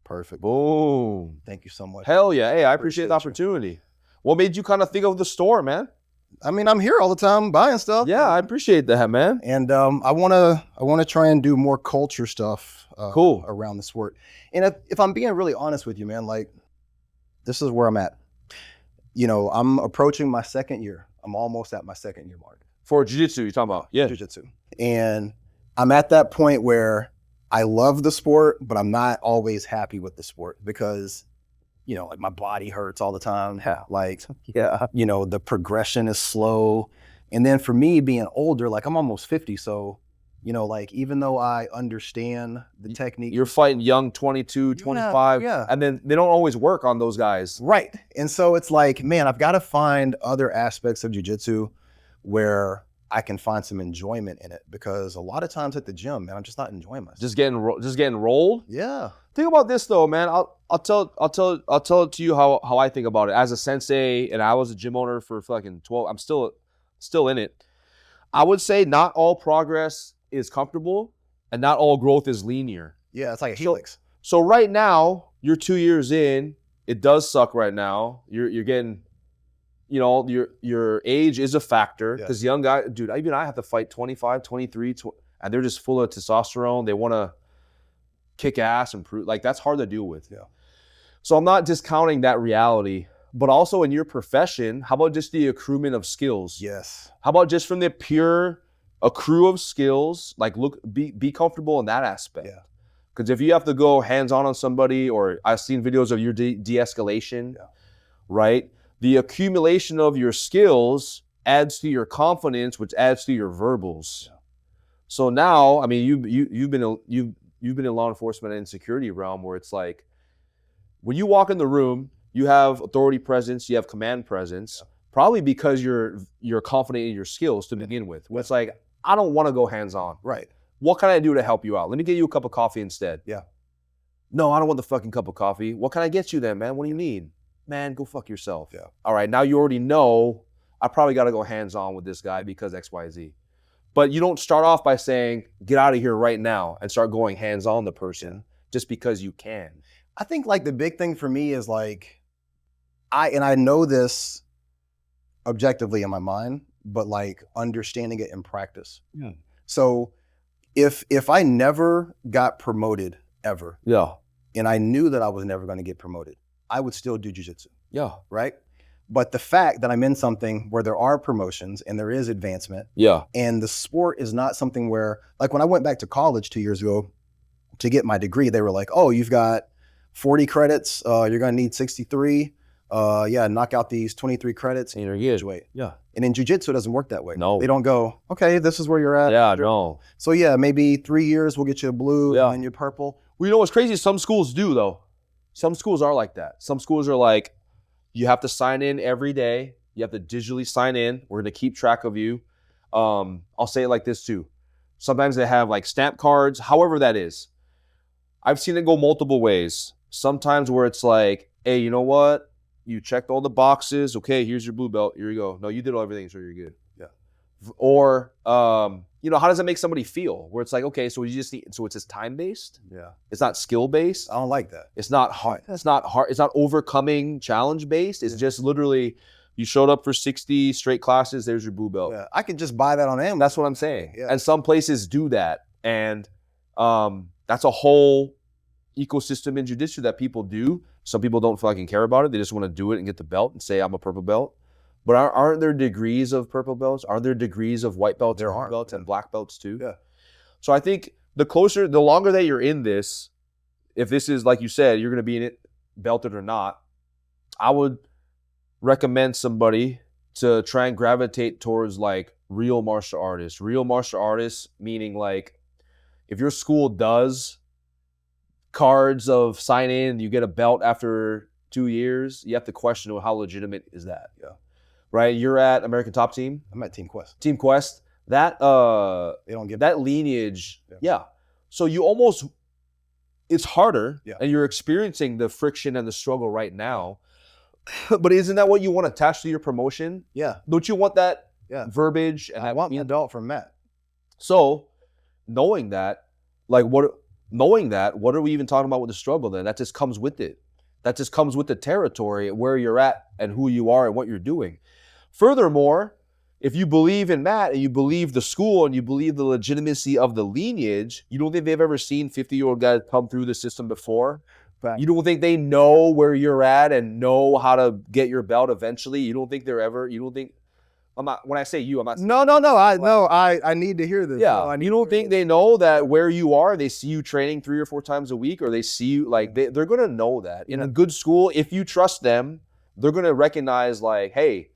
Perfect. Boom. Thank you so much. Hell yeah. Hey, I appreciate the opportunity. What made you kind of think of the store, man? I mean, I'm here all the time buying stuff. Yeah, I appreciate that, man. And I wanna try and do more culture stuff Cool. around the sport. And if I'm being really honest with you, man, like this is where I'm at. You know, I'm approaching my second year. I'm almost at my second year mark. For jiu-jitsu, you're talking about? Yeah. Jiu-jitsu. And I'm at that point where I love the sport, but I'm not always happy with the sport because, you know, like my body hurts all the time. Yeah. Like, you know, the progression is slow. And then for me being older, like I'm almost 50. So, you know, like even though I understand the technique. You're fighting young 22, 25. Yeah. And then they don't always work on those guys. Right. And so it's like, man, I've got to find other aspects of jiu-jitsu where I can find some enjoyment in it, because a lot of times at the gym, man, I'm just not enjoying myself. Just getting rolled. Yeah. Think about this though, man. I'll tell it to you how I think about it. As a sensei, and I was a gym owner for fucking 12. I'm still in it. I would say not all progress is comfortable, and not all growth is linear. Yeah, it's like a helix. So right now, you're 2 years in. It does suck right now. You're getting, you know, your age is a factor, because young guy, dude, even I have to fight 25, 23, and they're just full of testosterone. They want to kick ass and prove, like, that's hard to deal with. Yeah. So I'm not discounting that reality, but also in your profession, how about just the accruement of skills? Yes. How about just from the pure accrue of skills, like be comfortable in that aspect. Yeah. Because if you have to go hands-on on somebody, or I've seen videos of your de-escalation, right? The accumulation of your skills adds to your confidence, which adds to your verbals. Yeah. So now, I mean, you've been in law enforcement and security realm, where it's like, when you walk in the room, you have authority presence, you have command presence, probably because you're confident in your skills to begin with. Where it's like, I don't want to go hands-on. Right. What can I do to help you out? Let me get you a cup of coffee instead. Yeah. No, I don't want the fucking cup of coffee. What can I get you then, man? What do you need? Man, go fuck yourself. Yeah. All right, now you already know I probably got to go hands-on with this guy because X, Y, Z. But you don't start off by saying, get out of here right now, and start going hands-on the person just because you can. I think like the big thing for me is like, I know this objectively in my mind, but like understanding it in practice. Yeah. So if I never got promoted ever, and I knew that I was never going to get promoted, I would still do jiu-jitsu. Yeah. Right? But the fact that I'm in something where there are promotions and there is advancement, and the sport is not something where, like when I went back to college 2 years ago to get my degree, they were like, oh, you've got 40 credits, you're going to need 63. Knock out these 23 credits and you're graduate. Yeah. And in jiu-jitsu, it doesn't work that way. No. They don't go, okay, this is where you're at. Yeah, no. So yeah, maybe 3 years, we'll get you a blue and then you're purple. Well, you know what's crazy? Some schools do, though. Some schools are like that. Some schools are like, you have to sign in every day. You have to digitally sign in. We're going to keep track of you. I'll say it like this too. Sometimes they have like stamp cards, however that is. I've seen it go multiple ways. Sometimes where it's like, hey, you know what? You checked all the boxes. Okay, here's your blue belt. Here you go. No, you did everything, so you're good. Yeah. Or, you know, how does that make somebody feel? Where it's like, okay, so you just need, so it's just time-based? Yeah. It's not skill-based? I don't like that. It's not hard. It's not hard. It's not overcoming challenge-based. It's just literally, you showed up for 60 straight classes, there's your blue belt. Yeah. I could just buy that on Amazon. That's what I'm saying. Yeah. And some places do that. And that's a whole ecosystem in jiu-jitsu that people do. Some people don't fucking care about it. They just want to do it and get the belt and say, I'm a purple belt. But aren't there degrees of purple belts? Aren't there degrees of white belts, there are belts, and black belts too? Yeah. So I think the longer that you're in this, if this is, like you said, you're going to be in it, belted or not, I would recommend somebody to try and gravitate towards like real martial artists. Real martial artists, meaning like if your school does cards of sign in, you get a belt after 2 years, you have to question how legitimate is that? Yeah. Right? You're at American Top Team. I'm at Team Quest. Team Quest. That they don't give that lineage. Yeah. So you almost, it's harder, and you're experiencing the friction and the struggle right now. But isn't that what you want attached to your promotion? Yeah. Don't you want that verbiage? And I want my belt from Matt. So knowing that, like knowing that, what are we even talking about with the struggle then? That just comes with it. That just comes with the territory, where you're at and who you are and what you're doing. Furthermore, if you believe in Matt and you believe the school and you believe the legitimacy of the lineage, you don't think they've ever seen 50-year-old guys come through the system before? Right. You don't think they know where you're at and know how to get your belt eventually? You don't think they're ever, you don't think, I'm not, when I say you, I'm not. No, I need to hear this. Yeah. You don't think they know that where you are, they see you training 3 or 4 times a week, or they see you, like, they're going to know that. In a good school, if you trust them, they're going to recognize, like, hey,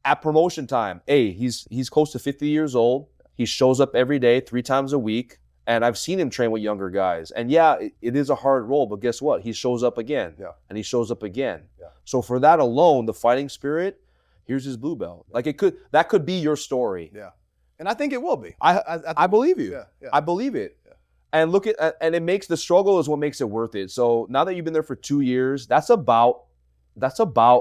at promotion time, hey, he's close to 50 years old. He shows up every day, 3 times a week. And I've seen him train with younger guys. And yeah, it is a hard role, but guess what? He shows up again. Yeah. And he shows up again. Yeah. So for that alone, the fighting spirit, here's his blue belt. Like, that could be your story. Yeah. And I think it will be. I believe you. Yeah. Yeah. I believe it. Yeah. And look at, and it makes the struggle is what makes it worth it. So now that you've been there for 2 years, that's about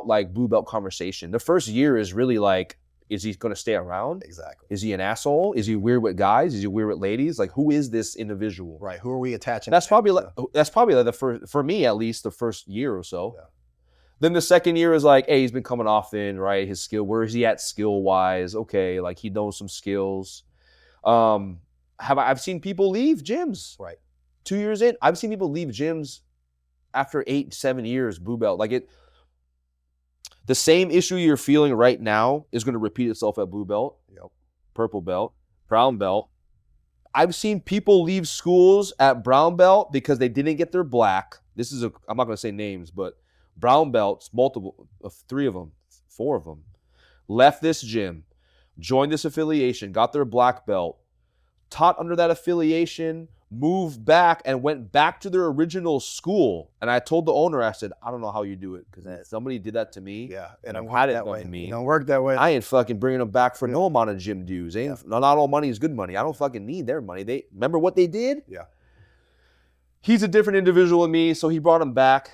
like blue belt conversation. The first year is really like, is he going to stay around? Exactly. Is he an asshole? Is he weird with guys? Is he weird with ladies? Like, who is this individual? Right. Who are we attaching? That's probably like the first, for me at least, the first year or so. Yeah. Then the second year is like, hey, he's been coming off in, right? His skill, where is he at skill wise? Okay, like he knows some skills. I've seen people leave gyms. Right. 2 years in, I've seen people leave gyms after 8-7 years blue belt. Like it. The same issue you're feeling right now is going to repeat itself at blue belt, purple belt, brown belt. I've seen people leave schools at brown belt because they didn't get their black. I'm not going to say names, but brown belts, multiple, 3 of them, 4 of them, left this gym, joined this affiliation, got their black belt, taught under that affiliation, moved back and went back to their original school. And I told the owner, I said, I don't know how you do it, because somebody did that to me. Yeah, and I've had it done to me. It don't work that way. I ain't fucking bringing them back for no amount of gym dues. Not all money is good money. I don't fucking need their money. They remember what they did? Yeah. He's a different individual than me, so he brought him back.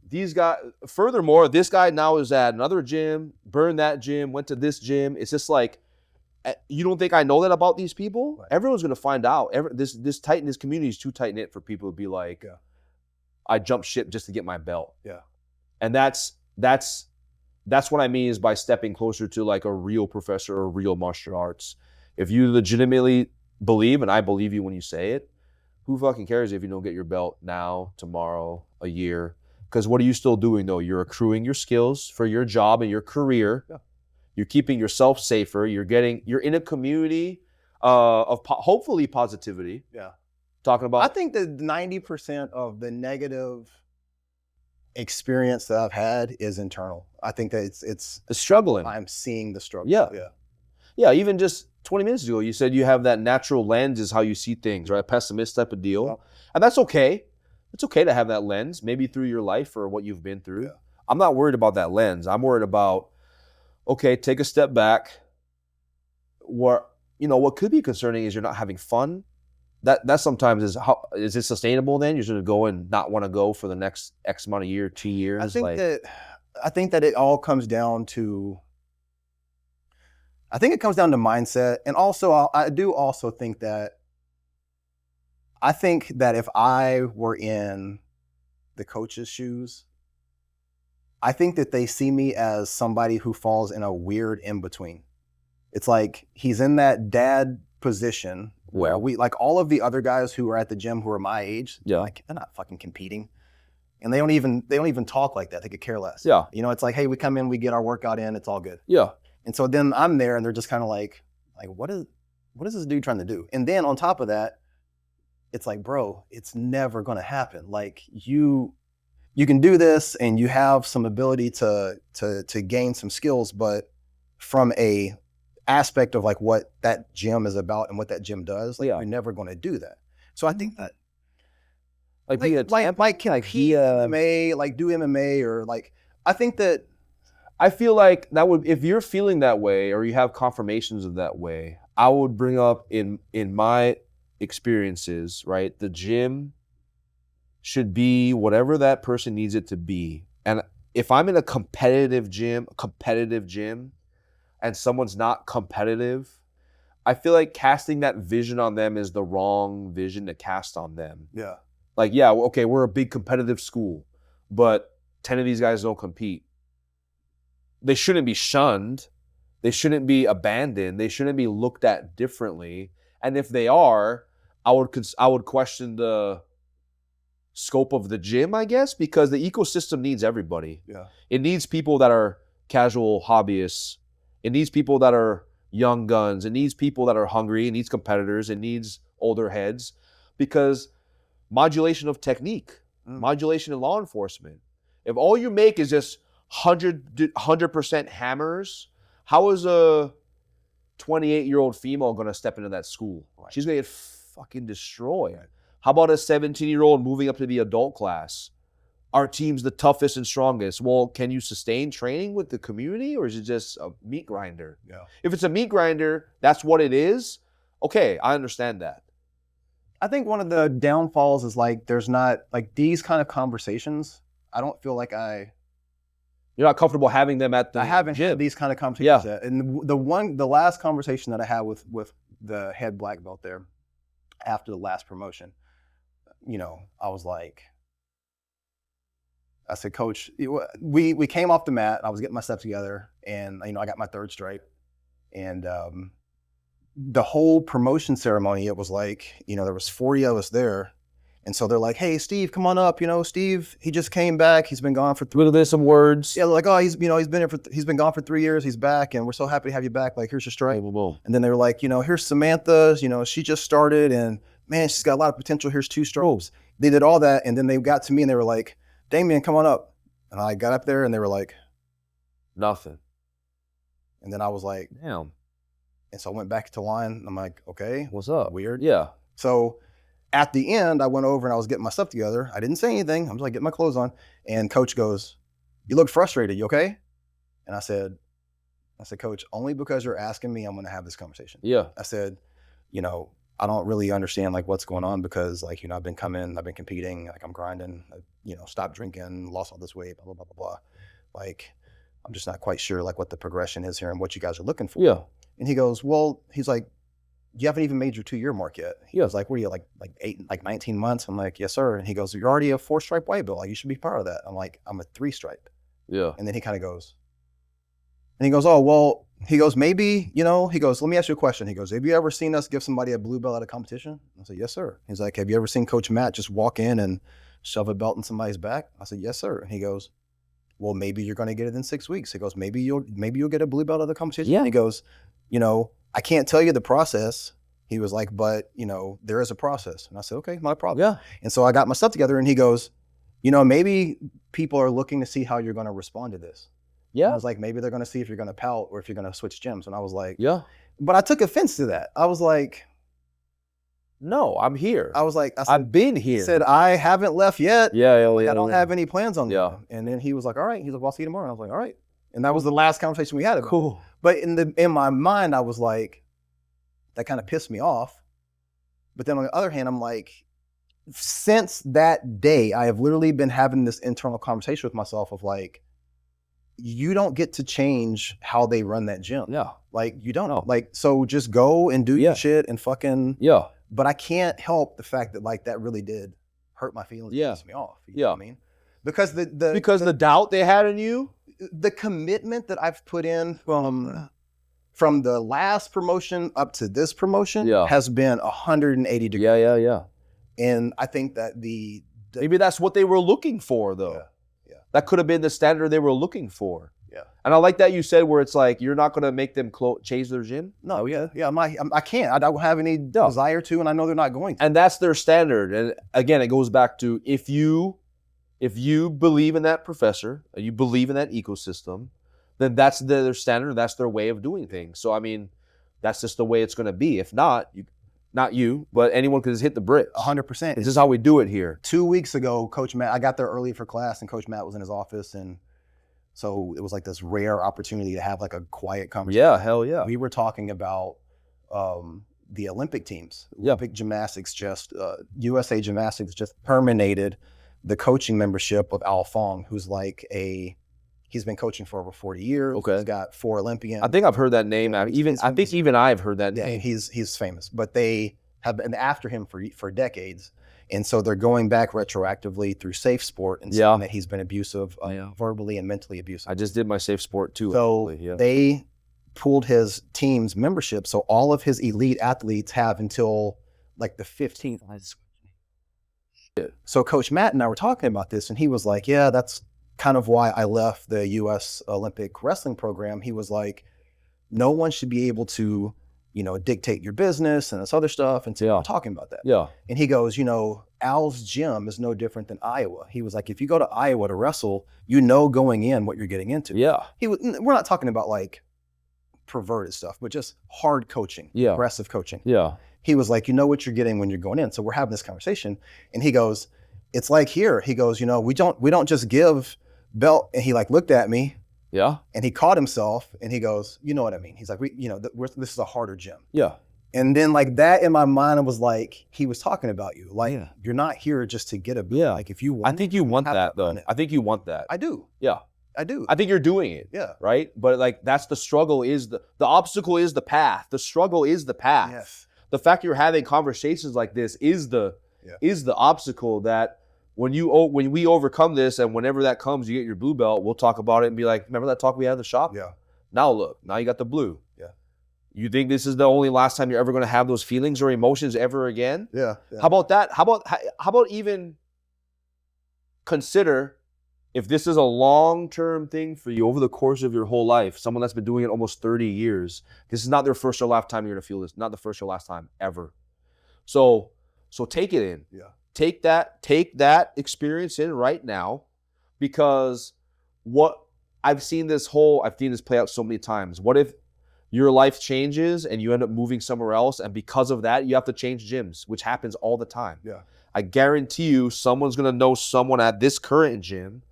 These guys, furthermore, this guy now is at another gym, burned that gym, went to this gym. It's just like, you don't think I know that about these people? Right. Everyone's going to find out. This community is too tight-knit for people to be like, I jumped ship just to get my belt. Yeah. And that's what I mean is by stepping closer to like a real professor or real martial arts. If you legitimately believe, and I believe you when you say it, who fucking cares if you don't get your belt now, tomorrow, a year? Because what are you still doing though? You're accruing your skills for your job and your career. Yeah. You're keeping yourself safer. You're in a community of hopefully positivity. Yeah. Talking about. I think that 90% of the negative experience that I've had is internal. I think that it's the struggling. I'm seeing the struggle. Yeah. Yeah. Yeah. Even just 20 minutes ago, you said you have that natural lens is how you see things, right? Pessimist type of deal. Yeah. And that's okay. It's okay to have that lens, maybe through your life or what you've been through. Yeah. I'm not worried about that lens. I'm worried about, okay, take a step back. What could be concerning is you're not having fun. That sometimes is it sustainable then? You're going to go and not want to go for the next X amount of year, 2 years? I think that it all comes down to, mindset. And also, I do also think that, if I were in the coach's shoes, I think that they see me as somebody who falls in a weird in-between. It's like he's in that dad position where we, like all of the other guys who are at the gym who are my age, like they're not fucking competing. And they don't even talk like that. They could care less. Yeah. It's like, hey, we come in, we get our workout in, it's all good. Yeah. And so then I'm there and they're just kind of like, what is this dude trying to do? And then on top of that, it's like, bro, it's never going to happen. Like you can do this and you have some ability to gain some skills, but from a aspect of like what that gym is about and what that gym does, like you're never going to do that. So I think that like do MMA or like, I think that I feel like that would, if you're feeling that way or you have confirmations of that way, I would bring up in my experiences, right? The gym should be whatever that person needs it to be. And if I'm in a competitive gym and someone's not competitive, I feel like casting that vision on them is the wrong vision to cast on them. Yeah. Like, yeah, okay, we're a big competitive school, but 10 of these guys don't compete. They shouldn't be shunned. They shouldn't be abandoned. They shouldn't be looked at differently. And if they are, I would question the scope of the gym, I guess, because the ecosystem needs everybody. Yeah. It needs people that are casual hobbyists. It needs people that are young guns. It needs people that are hungry. It needs competitors. It needs older heads, because modulation of technique, modulation in law enforcement. If all you make is just 100% hammers, how is a 28-year-old female going to step into that school? Right. She's going to get fucking destroyed. Right. How about a 17-year-old moving up to the adult class? Our team's the toughest and strongest. Well, can you sustain training with the community, or is it just a meat grinder? Yeah. If it's a meat grinder, that's what it is. Okay, I understand that. I think one of the downfalls is like there's not like these kind of conversations. I don't feel like you're not comfortable having them at the I haven't gym. had these kind of conversations Yeah. yet. And the last conversation that I had with the head black belt there after the last promotion, you know, I was like, I said, Coach, we came off the mat. I was getting my stuff together, and you know, I got my third stripe, and the whole promotion ceremony, it was like, you know, there was 40 of us there. And so they're like, hey, Steve, come on up. You know, Steve, he just came back. He's been gone for there's some words. Yeah, like, oh, he's been gone for 3 years. He's back, and we're so happy to have you back. Like, here's your stripe. Boom. And then they were like, you know, here's Samantha. You know, she just started, and man, she's got a lot of potential. Here's 2 stripes. They did all that, and then they got to me, and they were like, Damien, come on up. And I got up there, and they were like, nothing. And then I was like, damn. And so I went back to line. And I'm like, okay, what's up? Weird. Yeah. So at the end, I went over and I was getting my stuff together. I didn't say anything. I'm just like getting my clothes on. And Coach goes, you look frustrated. You okay? And I said, Coach, only because you're asking me, I'm going to have this conversation. Yeah. I said, you know, I don't really understand like what's going on because like, you know, I've been competing, like I'm grinding, you know, stopped drinking, lost all this weight, blah, blah, blah, blah, blah. Like, I'm just not quite sure like what the progression is here and what you guys are looking for. Yeah. And he goes, well, he's like, you haven't even made your 2-year mark yet. He was like, what are you, like 19 months? I'm like, yes, sir. And he goes, you're already a 4-stripe white belt. Like, you should be proud of that. I'm like, I'm a 3-stripe. Yeah. And then he kind of goes, oh, well, he goes, maybe, you know, he goes, let me ask you a question. He goes, have you ever seen us give somebody a blue belt at a competition? I said, yes, sir. He's like, have you ever seen Coach Matt just walk in and shove a belt in somebody's back? I said, yes, sir. And he goes, well, maybe you're going to get it in 6 weeks. He goes, maybe you'll get a blue belt at a competition. Yeah. And he goes, you know, I can't tell you the process. He was like, but, you know, there is a process. And I said, okay, not a problem. Yeah. And so I got my stuff together, and he goes, you know, maybe people are looking to see how you're going to respond to this. Yeah. And I was like, maybe they're going to see if you're going to pout or if you're going to switch gyms. And I was like, yeah. But I took offense to that. I was like, no, I'm here. I said, I've been here. He said, I haven't left yet. Yeah. I don't have any plans on that. Yeah. And then he was like, all right. He's like, well, I'll see you tomorrow. And I was like, all right. And that was the last conversation we had about it. Cool. But in my mind, I was like, that kind of pissed me off. But then on the other hand, I'm like, since that day, I have literally been having this internal conversation with myself of like, you don't get to change how they run that gym. Yeah. Like, you don't know. Like, so just go and do your shit and fucking. Yeah. But I can't help the fact that like that really did hurt my feelings. Yeah. Piss me off. You know what I mean? Because the doubt they had in you, the commitment that I've put in from the last promotion up to this promotion has been 180 degrees. Yeah. And I think that maybe that's what they were looking for, though. Yeah. That could have been the standard they were looking for. Yeah. And I like that you said where it's like you're not going to make them change their gym. No, I can't. I don't have any desire to, and I know they're not going to. And that's their standard. And again, it goes back to if you believe in that professor and you believe in that ecosystem, then that's their standard. That's their way of doing things. So I mean, that's just the way it's going to be. If not, not you, but anyone could just hit the bricks. 100%. This is how we do it here. 2 weeks ago, Coach Matt, I got there early for class, and Coach Matt was in his office, and so it was like this rare opportunity to have like a quiet conversation. Yeah, hell yeah. We were talking about the Olympic teams. Olympic gymnastics USA Gymnastics just terminated the coaching membership of Al Fong, who's like a He's been coaching for over 40 years. Okay. He's got 4 Olympians. I think I've heard that name. I think even I've heard that name. He's famous, but they have been after him for decades. And so they're going back retroactively through Safe Sport and saying that he's been abusive, verbally and mentally abusive. I just did my Safe Sport too. So they pulled his team's membership. So all of his elite athletes have until like the 15th. So Coach Matt and I were talking about this, and he was like, yeah, that's kind of why I left the U.S. Olympic wrestling program. He was like, no one should be able to, dictate your business and this other stuff. And so talking about that. Yeah. And he goes, Al's gym is no different than Iowa. He was like, if you go to Iowa to wrestle, going in what you're getting into. Yeah. We're not talking about like perverted stuff, but just hard coaching, aggressive coaching. Yeah. He was like, you know what you're getting when you're going in. So we're having this conversation, and he goes, it's like here. He goes, we don't just give belt. And he like looked at me. Yeah. And he caught himself, and he goes, you know what I mean? He's like, this is a harder gym. Yeah. And then like that in my mind, I was like, he was talking about you. Like, you're not here just to get a belt. Yeah. Like if you want, I think you want that though. I think you want that. I do. Yeah. I do. I think you're doing it. Yeah. Right. But like, that's the struggle the obstacle is the path. The struggle is the path. Yes. The fact you're having conversations like this is the obstacle that when we overcome this, and whenever that comes, you get your blue belt, we'll talk about it and be like, remember that talk we had in the shop? Yeah. Now look, now you got the blue. Yeah. You think this is the only last time you're ever going to have those feelings or emotions ever again? Yeah. How about that? How about even consider if this is a long-term thing for you over the course of your whole life, someone that's been doing it almost 30 years, this is not their first or last time you're going to feel this, not the first or last time ever. So take it in. Yeah. Take that experience in right now, because I've seen this play out so many times. What if your life changes and you end up moving somewhere else, and because of that, you have to change gyms, which happens all the time. Yeah. I guarantee you someone's going to know someone at this current gym.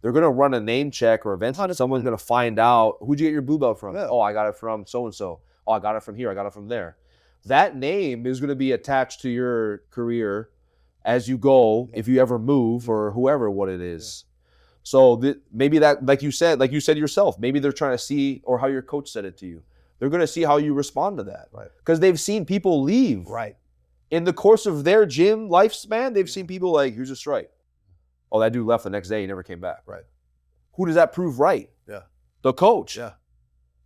They're going to run a name check or eventually someone's going to find out, who'd you get your blue belt from? Yeah. Oh, I got it from so-and-so. Oh, I got it from here. I got it from there. That name is going to be attached to your career as you go, if you ever move or whoever, what it is. Yeah. So maybe that, like you said yourself, maybe they're trying to see, or how your coach said it to you. They're going to see how you respond to that. Right. Because they've seen people leave. Right. In the course of their gym lifespan, they've seen people like, here's a stripe. Oh, that dude left the next day. He never came back. Right. Who does that prove right? Yeah. The coach. Yeah.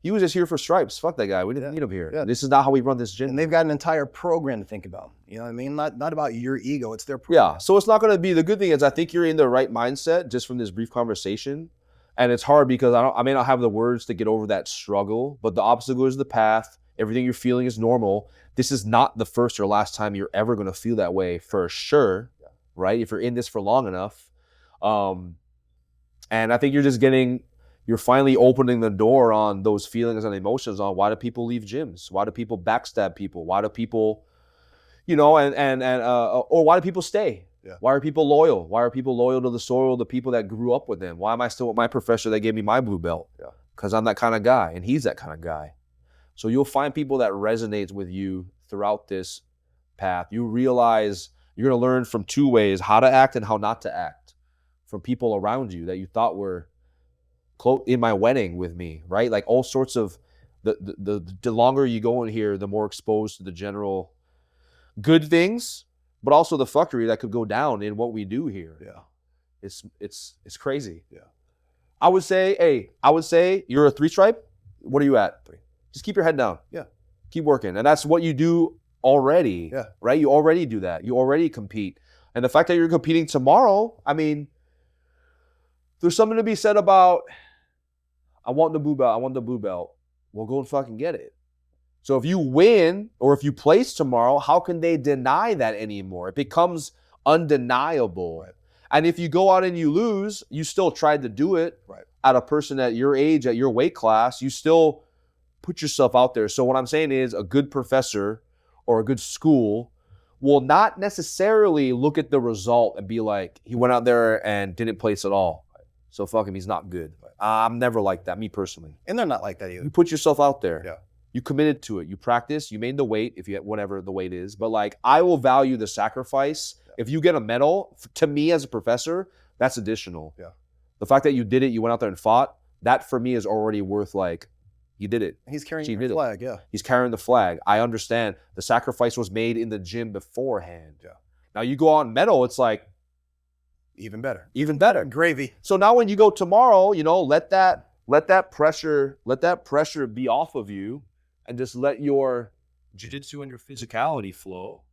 He was just here for stripes. Fuck that guy. We didn't need him here. Yeah. This is not how we run this gym. And they've got an entire program to think about. You know what I mean? Not about your ego. It's their program. Yeah. So it's not going to be, the good thing is I think you're in the right mindset just from this brief conversation. And it's hard because I may not have the words to get over that struggle, but the obstacle is the path. Everything you're feeling is normal. This is not the first or last time you're ever going to feel that way for sure. Yeah. Right? If you're in this for long enough. And I think you're finally opening the door on those feelings and emotions on why do people leave gyms? Why do people backstab people? Why do people, or why do people stay? Yeah. Why are people loyal? Why are people loyal to the soil, the people that grew up with them? Why am I still with my professor that gave me my blue belt? Yeah. Because I'm that kind of guy and he's that kind of guy. So you'll find people that resonates with you throughout this path. You realize you're going to learn from 2 ways, how to act and how not to act, from people around you that you thought were in my wedding with me, right? Like all sorts of, the longer you go in here, the more exposed to the general good things, but also the fuckery that could go down in what we do here. Yeah. It's crazy. Yeah. I would say you're a 3 stripe. What are you at? 3. Just keep your head down. Yeah. Keep working. And that's what you do already. Yeah. Right? You already do that. You already compete. And the fact that you're competing tomorrow, I mean, there's something to be said about, I want the blue belt. I want the blue belt. Well, go and fucking get it. So if you win or if you place tomorrow, how can they deny that anymore? It becomes undeniable. Right. And if you go out and you lose, you still tried to do it. Right. At a person at your age, at your weight class, you still put yourself out there. So what I'm saying is a good professor or a good school will not necessarily look at the result and be like, he went out there and didn't place at all. So fuck him, he's not good. I'm never like that, me personally. And they're not like that either. You put yourself out there. Yeah. You committed to it. You practice. You made the weight, if you whatever the weight is. But like, I will value the sacrifice. Yeah. If you get a medal, to me as a professor, that's additional. Yeah. The fact that you did it, you went out there and fought, that for me is already worth like, you did it. He's carrying the flag, yeah. He's carrying the flag. I understand the sacrifice was made in the gym beforehand. Yeah. Now you go on medal, it's like, even better. Even better. Gravy. So now when you go tomorrow, you know, let that pressure be off of you and just let your jiu-jitsu and your physicality flow.